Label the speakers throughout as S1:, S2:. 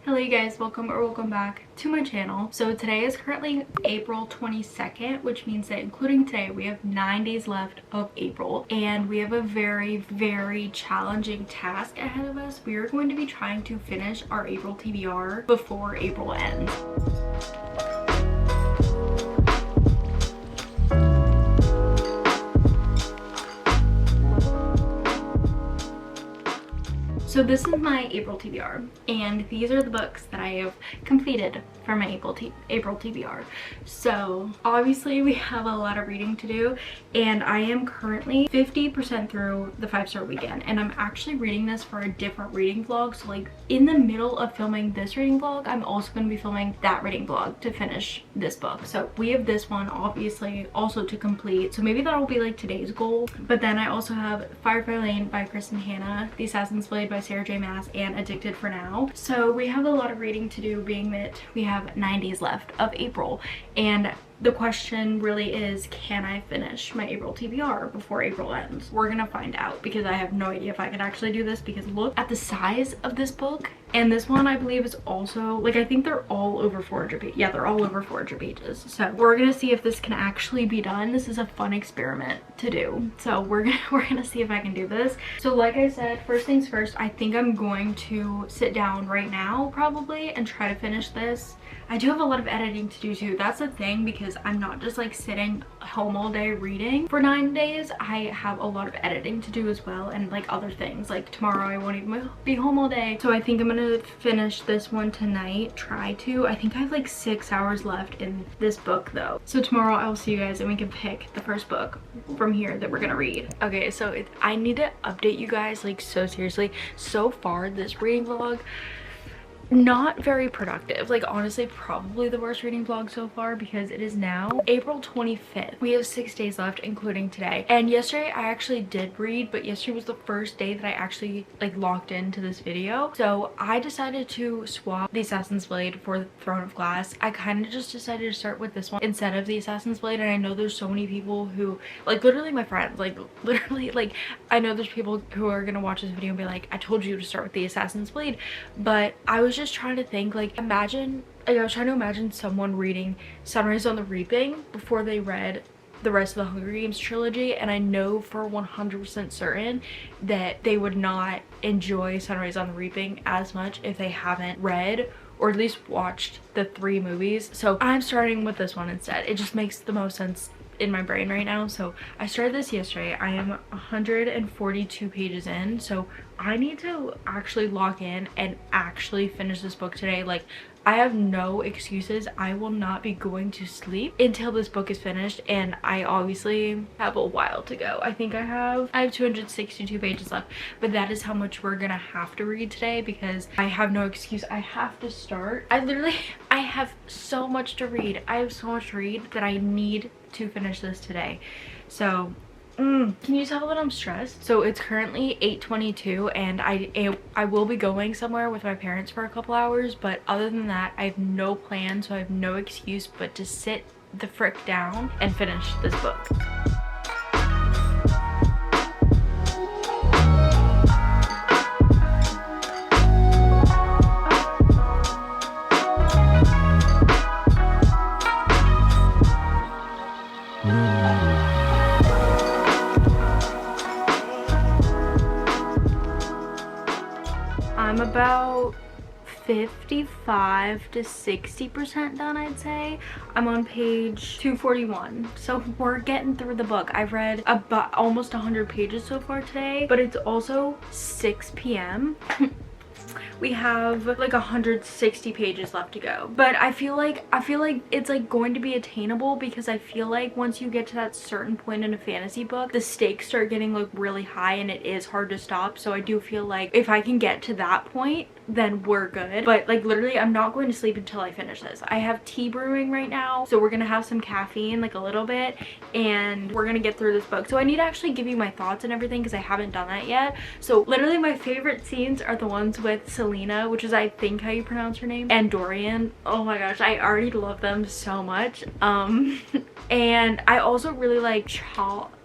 S1: Hello you guys, welcome back to my channel. So today is currently April 22nd, which means that including today we have 9 days left of April, and we have a very challenging task ahead of us. We are going to be trying to finish our April TBR before April ends. So this is my April TBR, and these are the books that I have completed for my April TBR. So obviously we have a lot of reading to do, and I am currently 50% through the 5-star weekend, and I'm actually reading this for a different reading vlog. So like in the middle of filming this reading vlog, I'm also going to be filming that reading vlog to finish this book. So we have this one obviously also to complete, so maybe that'll be like today's goal. But then I also have Firefly Lane by Kristen Hanna, The Assassin's Blade by Sarah J. Maas, and Addicted for Now. So we have a lot of reading to do, being that we have 9 days left of April, and the question really is, can I finish my April TBR before April ends? We're gonna find out, because I have no idea if I can actually do this, because look at the size of this book. And this one I believe is also, like, I think they're all over 400 pages. Yeah, they're all over 400 pages. So we're gonna see if this can actually be done. This is a fun experiment to do. So we're gonna see if I can do this. So like I said, first things first, I think I'm going to sit down right now probably and try to finish this. I do have a lot of editing to do too. That's the thing, because I'm not just like sitting home all day reading for 9 days. I have a lot of editing to do as well, and like other things. Like tomorrow I won't even be home all day. So I think I'm gonna finish this one tonight. Try to. I think I have like 6 hours left in this book though. So tomorrow I will see you guys and we can pick the first book from here that we're gonna read. Okay, so I need to update you guys like so seriously. So far this reading vlog, not very productive. Like honestly, probably the worst reading vlog so far, because it is now April 25th. We have 6 days left including today, and yesterday I actually did read, but yesterday was the first day that I actually like locked into this video. So I decided to swap The Assassin's Blade for The Throne of Glass. I kind of just decided to start with this one instead of The Assassin's Blade, and I know there's so many people who, like literally my friends, like literally, like I know there's people who are gonna watch this video and be like, I told you to start with The Assassin's Blade. But I was just trying to think, like I was trying to imagine someone reading Sunrise on the Reaping before they read the rest of the Hunger Games trilogy, and I know for 100% certain that they would not enjoy Sunrise on the Reaping as much if they haven't read or at least watched the 3 movies. So I'm starting with this one instead. It just makes the most sense in my brain right now. So I started this yesterday. I am 142 pages in, so I need to actually lock in and actually finish this book today. Like I have no excuses. I will not be going to sleep until this book is finished, and I obviously have a while to go. I think I have 262 pages left, but that is how much we're gonna have to read today, because I have no excuse. I have to start. I have so much to read. I have so much to read that I need to finish this today. So can you tell that I'm stressed? So it's currently 8:22, and I will be going somewhere with my parents for a couple hours, but other than that I have no plan, so I have no excuse but to sit the frick down and finish this book. I'm about 55 to 60% done, I'd say. I'm on page 241, so we're getting through the book. I've read about almost 100 pages so far today, but it's also 6 p.m. We have like 160 pages left to go, but I feel like it's like going to be attainable, because I feel like once you get to that certain point in a fantasy book, the stakes start getting like really high and it is hard to stop. So I do feel like if I can get to that point, then we're good. But like literally I'm not going to sleep until I finish this. I have tea brewing right now, so we're gonna have some caffeine, like a little bit, and we're gonna get through this book. So I need to actually give you my thoughts and everything, because I haven't done that yet. So literally my favorite scenes are the ones with Selena, which is I think how you pronounce her name, and Dorian. Oh my gosh, I already love them so much. And I also really like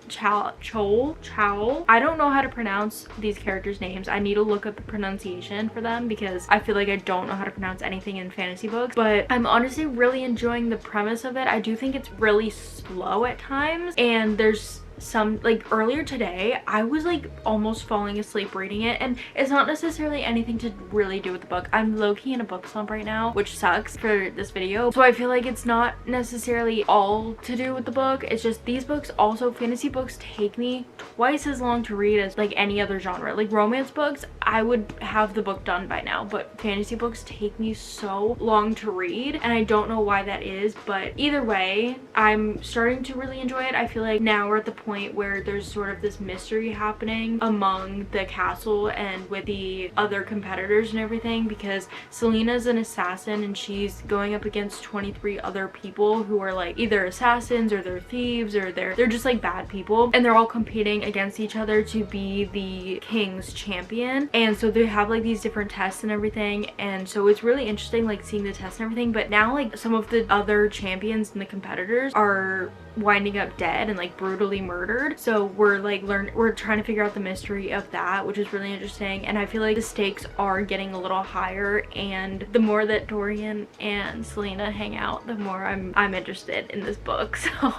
S1: Chow. I don't know how to pronounce these characters' names. I need to look up the pronunciation for them because I feel like I don't know how to pronounce anything in fantasy books, but I'm honestly really enjoying the premise of it. I do think it's really slow at times, and there's some, like earlier today I was like almost falling asleep reading it, and it's not necessarily anything to really do with the book. I'm low-key in a book slump right now, which sucks for this video, so I feel like it's not necessarily all to do with the book. It's just these books, also fantasy books, take me twice as long to read as like any other genre. Like romance books, I would have the book done by now, but fantasy books take me so long to read, and I don't know why that is, but either way I'm starting to really enjoy it. I feel like now we're at the point where there's sort of this mystery happening among the castle and with the other competitors and everything, because Selena's an assassin and she's going up against 23 other people who are like either assassins or they're thieves or they're just like bad people, and they're all competing against each other to be the king's champion. And so they have like these different tests and everything, and so it's really interesting like seeing the tests and everything. But now like some of the other champions and the competitors are winding up dead and like brutally murdered, so we're trying to figure out the mystery of that, which is really interesting. And I feel like the stakes are getting a little higher, and the more that Dorian and Selena hang out, the more I'm interested in this book. So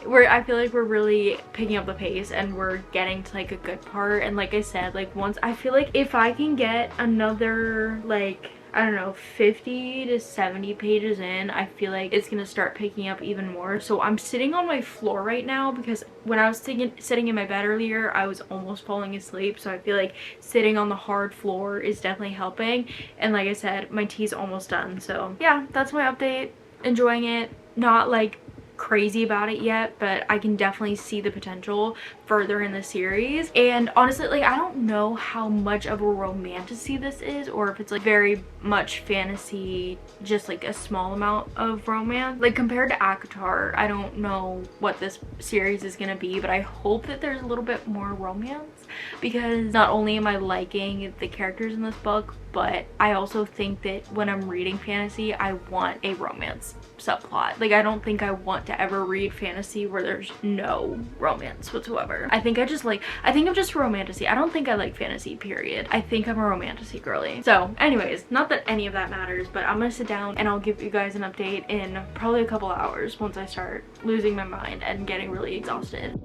S1: I feel like we're really picking up the pace and we're getting to like a good part. And like I said, like once I feel like if I can get another like I don't know 50 to 70 pages in, I feel like it's gonna start picking up even more. So I'm sitting on my floor right now because when I was sitting in my bed earlier, I was almost falling asleep, so I feel like sitting on the hard floor is definitely helping. And like I said, my tea's almost done. So yeah, that's my update. Enjoying it. Not like crazy about it yet, but I can definitely see the potential further in the series. And honestly, like I don't know how much of a romantasy this is, or if it's like very much fantasy, just like a small amount of romance. Like compared to ACOTAR, I don't know what this series is gonna be, but I hope that there's a little bit more romance, because not only am I liking the characters in this book, but I also think that when I'm reading fantasy, I want a romance subplot. Like I don't think I want to ever read fantasy where there's no romance whatsoever. I think I'm just romantasy. I don't think I like fantasy, period. I think I'm a romantasy girly. So anyways, not that any of that matters, but I'm gonna sit down and I'll give you guys an update in probably a couple hours once I start losing my mind and getting really exhausted.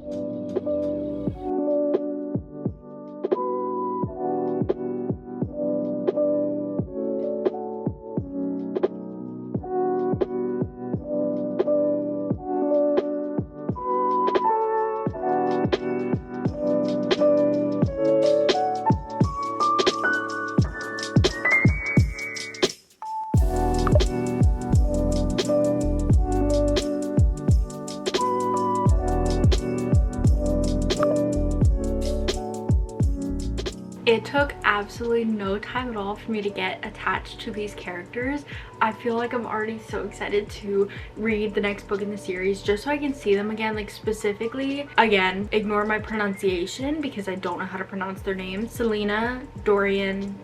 S1: It took absolutely no time at all for me to get attached to these characters. I feel like I'm already so excited to read the next book in the series just so I can see them again. Like specifically, again, ignore my pronunciation because I don't know how to pronounce their names. Selena, Dorian,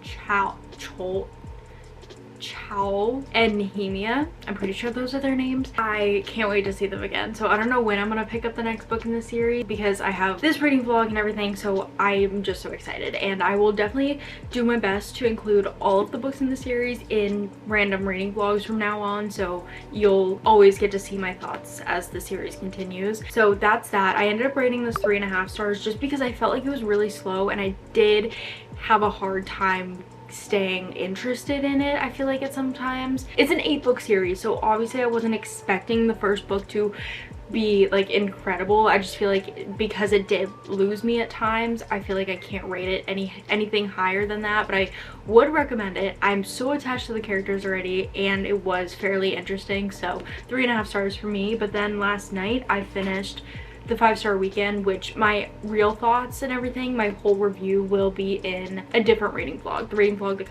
S1: Chow, and Nehemia. I'm pretty sure those are their names. I can't wait to see them again. So I don't know when I'm gonna pick up the next book in the series because I have this reading vlog and everything, so I'm just so excited. And I will definitely do my best to include all of the books in the series in random reading vlogs from now on, so you'll always get to see my thoughts as the series continues. So that's that. I ended up rating this 3.5 stars just because I felt like it was really slow, and I did have a hard time staying interested in it. I feel like it sometimes. It's an 8-book series, so obviously I wasn't expecting the first book to be like incredible. I just feel like because it did lose me at times, I feel like I can't rate it anything higher than that, but I would recommend it. I'm so attached to the characters already, and it was fairly interesting, so 3.5 stars for me. But then last night I finished the 5-star weekend, which my real thoughts and everything, my whole review will be in a different reading vlog, the reading vlog that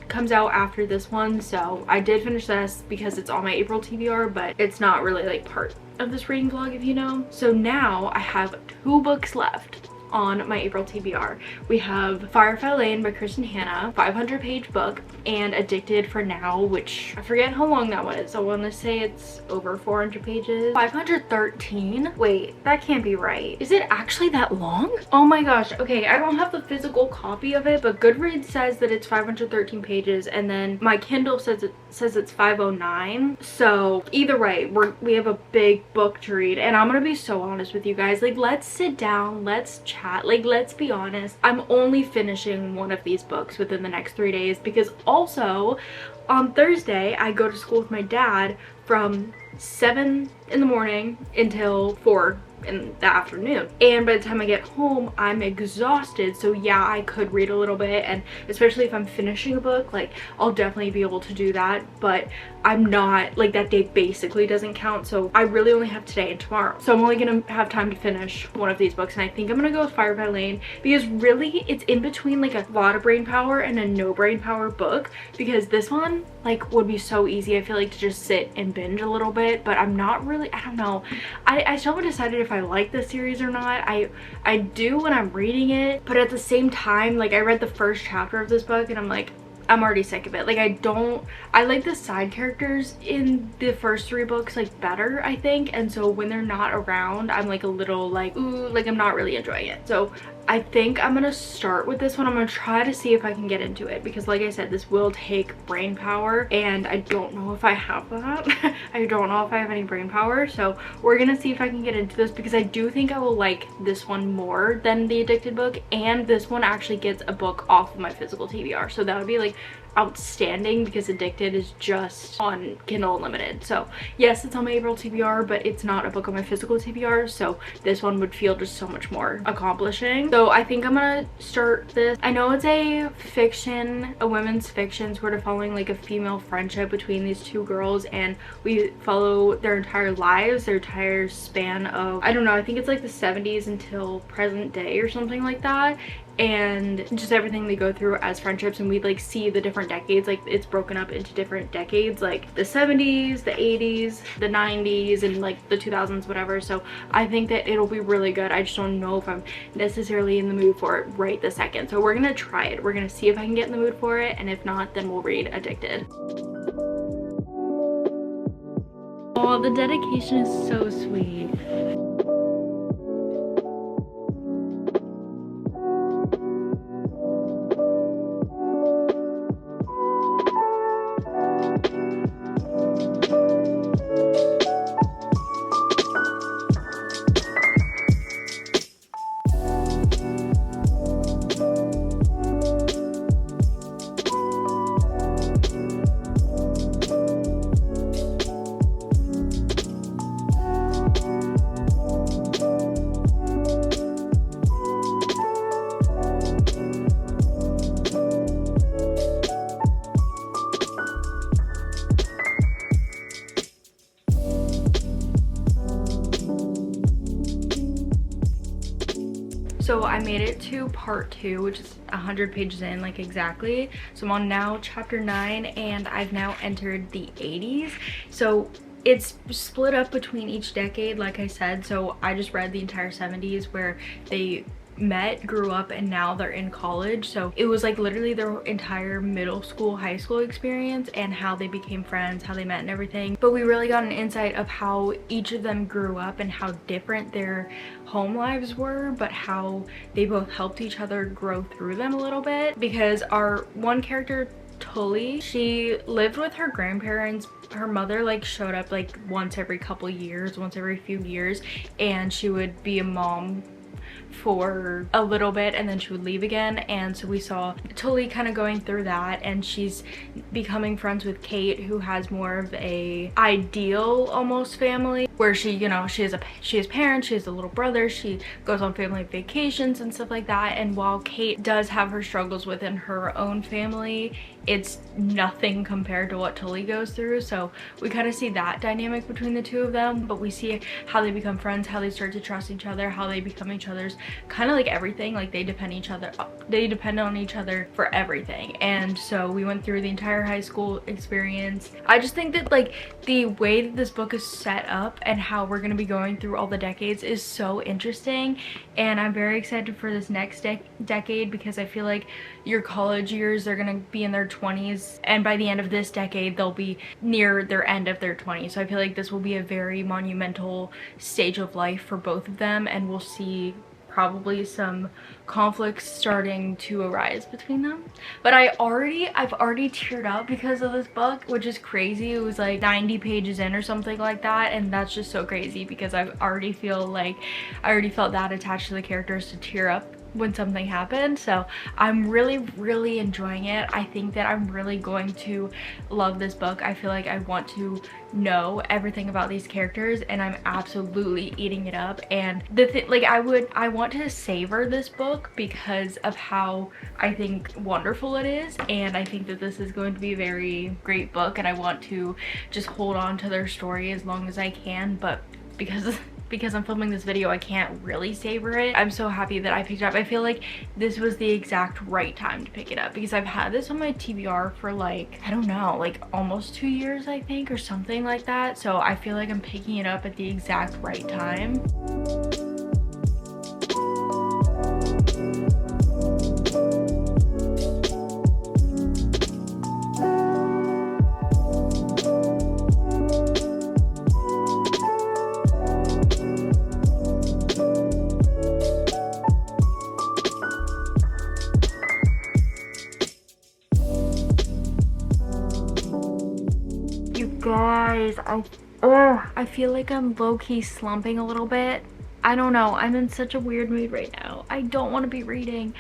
S1: comes out after this one. So I did finish this because it's on my April TBR, but it's not really like part of this reading vlog, if you know. So now I have 2 books left on my April TBR. We have Firefly Lane by Kristen Hanna, 500-page book, and Addicted for Now, which I forget how long that one is. I want to say it's over 400 pages. 513? Wait, that can't be right. Is it actually that long? Oh my gosh. Okay, I don't have the physical copy of it, but GoodReads says that it's 513 pages, and then my Kindle says it's 509. So either way, we have a big book to read, and I'm gonna be so honest with you guys. Like, let's sit down, let's chat. Like, let's be honest. I'm only finishing one of these books within the next 3 days, because also on Thursday I go to school with my dad from 7 in the morning until 4 in the afternoon, and by the time I get home I'm exhausted. So yeah, I could read a little bit, and especially if I'm finishing a book, like, I'll definitely be able to do that, but I'm not, like, that day basically doesn't count. So I really only have today and tomorrow, so I'm only gonna have time to finish one of these books, and I think I'm gonna go with Firefly Lane, because really it's in between like a lot of brain power and a no brain power book, because this one like would be so easy, I feel like, to just sit and binge a little bit, but I'm not really, I don't know, I still haven't decided if I like this series or not. I do when I'm reading it, but at the same time, like, I read the first chapter of this book and I'm like, I'm already sick of it. Like, I like the side characters in the first 3 books like better, I think, and so when they're not around I'm like a little like, ooh, like I'm not really enjoying it. So I think I'm gonna start with this one. I'm gonna try to see if I can get into it, because like I said, this will take brain power, and I don't know if I have that. I don't know if I have any brain power, so we're gonna see if I can get into this, because I do think I will like this one more than the Addicted book, and this one actually gets a book off of my physical TBR, so that would be like outstanding, because Addicted is just on Kindle Unlimited. So yes, it's on my April TBR, but it's not a book on my physical TBR, so this one would feel just so much more accomplishing. So I think I'm gonna start this. I know it's a fiction, a women's fiction, sort of following like a female friendship between these 2 girls, and we follow their entire lives, their entire span of, I don't know, I think it's like the 70s until present day or something like that, and just everything they go through as friendships. And we like see the different decades, like it's broken up into different decades, like the 70s, the 80s, the 90s, and like the 2000s, whatever. So I think that it'll be really good. I just don't know if I'm necessarily in the mood for it right this second, so we're gonna try it. We're gonna see if I can get in the mood for it, and if not, then we'll read Addicted. Oh, the dedication is so sweet. So I made it to part 2, which is 100 pages in, like exactly. So I'm on now chapter 9, and I've now entered the 80s. So it's split up between each decade, like I said. So I just read the entire 70s, where they met, grew up, and now they're in college. So it was like literally their entire middle school, high school experience, and how they became friends, how they met and everything. But we really got an insight of how each of them grew up and how different their home lives were, but how they both helped each other grow through them a little bit. Because our one character, Tully, she lived with her grandparents. Her mother like showed up like once every couple years, once every few years, and she would be a mom for a little bit, and then she would leave again. And so we saw Tully kind of going through that, and she's becoming friends with Kate, who has more of a ideal almost family, where she, you know, she has parents, she has a little brother, she goes on family vacations and stuff like that. And while Kate does have her struggles within her own family, it's nothing compared to what Tully goes through. So we kind of see that dynamic between the two of them, but we see how they become friends, how they start to trust each other, how they become each other's kind of like everything. Like they depend on each other for everything. And so we went through the entire high school experience. I just think that like the way that this book is set up and how we're going to be going through all the decades is so interesting, and I'm very excited for this next decade because I feel like your college years, they're going to be in their 20s, and by the end of this decade they'll be near their end of their 20s. So I feel like this will be a very monumental stage of life for both of them, and we'll see probably some conflicts starting to arise between them. But I've already teared up because of this book, which is crazy. It was like 90 pages in or something like that, and that's just so crazy because I already felt that attached to the characters to tear up when something happened. So I'm really enjoying it. I think that I'm really going to love this book. I feel like I want to know everything about these characters, and I'm absolutely eating it up. And the thing, like, I want to savor this book because of how I think wonderful it is, and I think that this is going to be a very great book, and I want to just hold on to their story as long as I can. But because I'm filming this video, I can't really savor it. I'm so happy that I picked it up. I feel like this was the exact right time to pick it up because I've had this on my TBR for like, I don't know, like almost 2 years, I think, or something like that. So I feel like I'm picking it up at the exact right time. Guys, I feel like I'm low-key slumping a little bit. I don't know, I'm in such a weird mood right now. I don't want to be reading.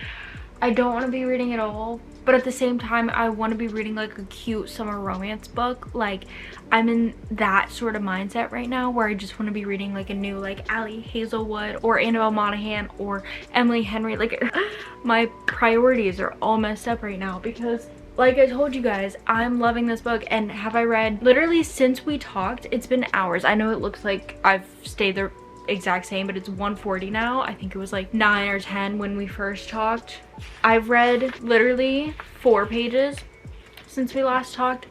S1: I don't want to be reading at all, but at the same time I want to be reading like a cute summer romance book. Like I'm in that sort of mindset right now where I just want to be reading like a new like Allie Hazelwood or Annabelle Monaghan or Emily Henry. Like my priorities are all messed up right now because, like I told you guys, I'm loving this book, and have I read literally since we talked? It's been hours. I know it looks like I've stayed the exact same, but it's 1:40 now. I think it was like 9 or 10 when we first talked. I've read literally 4 pages since we last talked.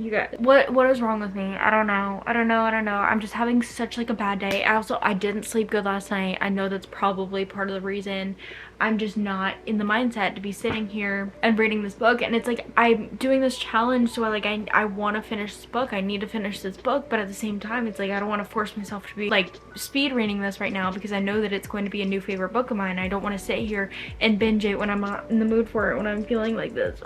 S1: You guys, what is wrong with me? I don't know. I'm just having such like a bad day. I didn't sleep good last night. I know that's probably part of the reason. I'm just not in the mindset to be sitting here and reading this book. And it's like I'm doing this challenge, so I want to finish this book. I need to finish this book, but at the same time it's like I don't want to force myself to be like speed reading this right now because I know that it's going to be a new favorite book of mine. I don't want to sit here and binge it when I'm not in the mood for it, when I'm feeling like this.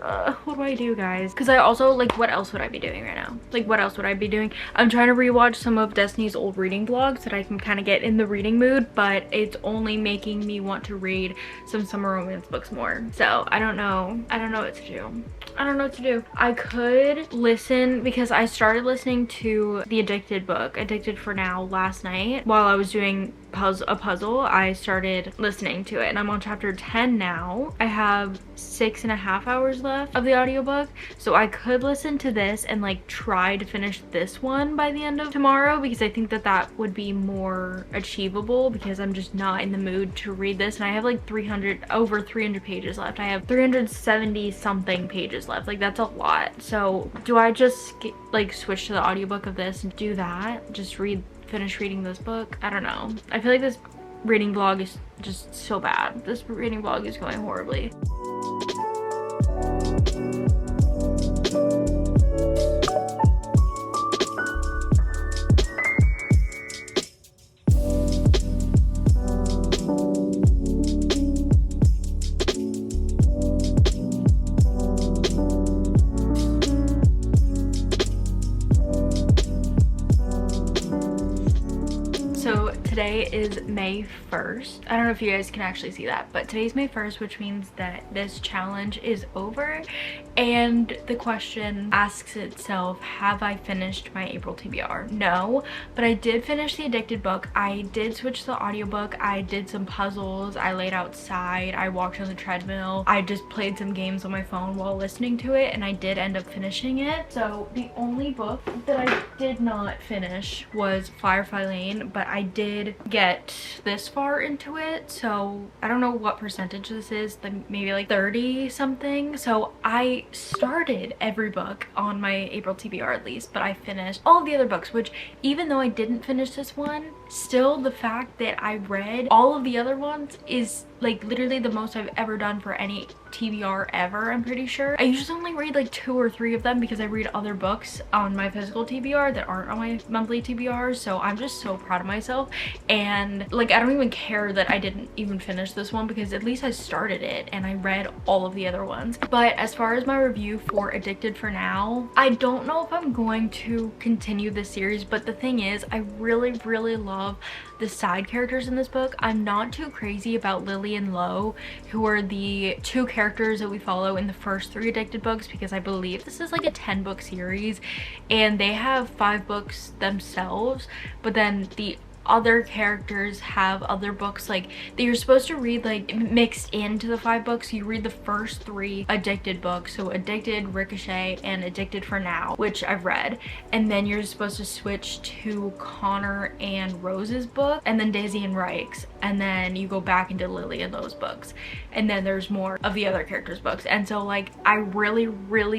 S1: What do I do, guys? Because I also, like, what else would I be doing right now? Like, what else would I be doing? I'm trying to rewatch some of Destiny's old reading vlogs so that I can kind of get in the reading mood, but it's only making me want to read some summer romance books more. So I don't know what to do. I could listen, because I started listening to the Addicted book, Addicted for Now, last night while I was doing a puzzle. I started listening to it and I'm on chapter 10 now. I have 6.5 hours left of the audiobook, so I could listen to this and like try to finish this one by the end of tomorrow, because I think that would be more achievable, because I'm just not in the mood to read this, and I have like over 300 pages left. I have 370 something pages left. Like, that's a lot. So do I just like switch to the audiobook of this and do that, just finish reading this book? I don't know. I feel like this reading vlog is just so bad. This reading vlog is going horribly. Today is May 1st. I don't know if you guys can actually see that, but today's May 1st, which means that this challenge is over. And the question asks itself, have I finished my April TBR? No, but I did finish the Addicted book. I did switch to the audiobook. I did some puzzles. I laid outside. I walked on the treadmill. I just played some games on my phone while listening to it, and I did end up finishing it. So the only book that I did not finish was Firefly Lane, but I did get this far into it. So I don't know what percentage this is, like maybe like 30 something. So I started every book on my April TBR at least, but I finished all the other books, which even though I didn't finish this one, still the fact that I read all of the other ones is like literally the most I've ever done for any TBR ever, I'm pretty sure. I usually only read like 2 or 3 of them because I read other books on my physical TBR that aren't on my monthly TBR, so I'm just so proud of myself. And like I don't even care that I didn't even finish this one because at least I started it and I read all of the other ones. But as far as my review for Addicted for now, I don't know if I'm going to continue this series, but the thing is I really love the side characters in this book. I'm not too crazy about Lily and Lo, who are the 2 characters that we follow in the first 3 Addicted books, because I believe this is like a 10-book series and they have 5 books themselves, but then the other characters have other books like that you're supposed to read like mixed into the 5 books. You read the first 3 Addicted books, so Addicted, Ricochet, and Addicted for Now, which I've read, and then you're supposed to switch to Connor and Rose's book, and then Daisy and Rike's, and then you go back into Lily and those books, and then there's more of the other characters' books. And so like I really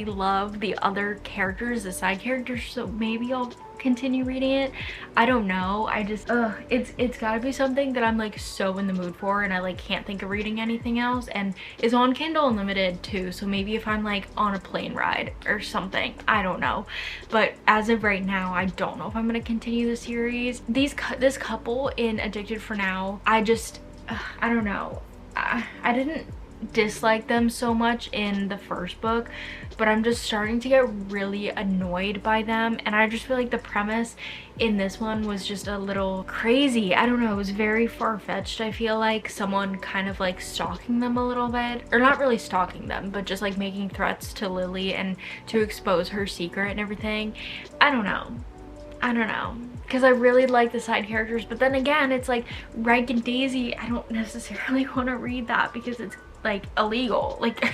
S1: love the other characters, the side characters, so maybe I'll continue reading it. I don't know, I just it's gotta be something that I'm like so in the mood for, and I like can't think of reading anything else, and it's on Kindle Unlimited too, so maybe if I'm like on a plane ride or something, I don't know. But as of right now, I don't know if I'm gonna continue the series. This couple in Addicted for Now, I don't know, I didn't dislike them so much in the first book, but I'm just starting to get really annoyed by them, and I just feel like the premise in this one was just a little crazy. I don't know, it was very far-fetched. I feel like someone kind of like stalking them a little bit, or not really stalking them, but just like making threats to Lily and to expose her secret and everything. I don't know, because I really like the side characters, but then again, it's like Rike and Daisy, I don't necessarily want to read that because it's like illegal. Like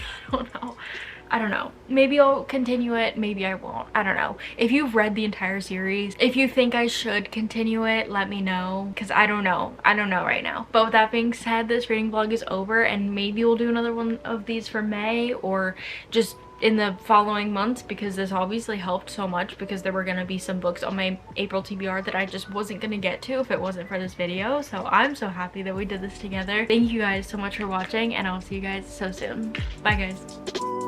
S1: I don't know, maybe I'll continue it, maybe I won't, I don't know. If you've read the entire series, if you think I should continue it, let me know, because I don't know right now. But with that being said, this reading vlog is over, and maybe we'll do another one of these for May, or just in the following months, because this obviously helped so much, because there were going to be some books on my April TBR that I just wasn't going to get to if it wasn't for this video. So I'm so happy that we did this together. Thank you guys so much for watching, and I'll see you guys so soon. Bye guys.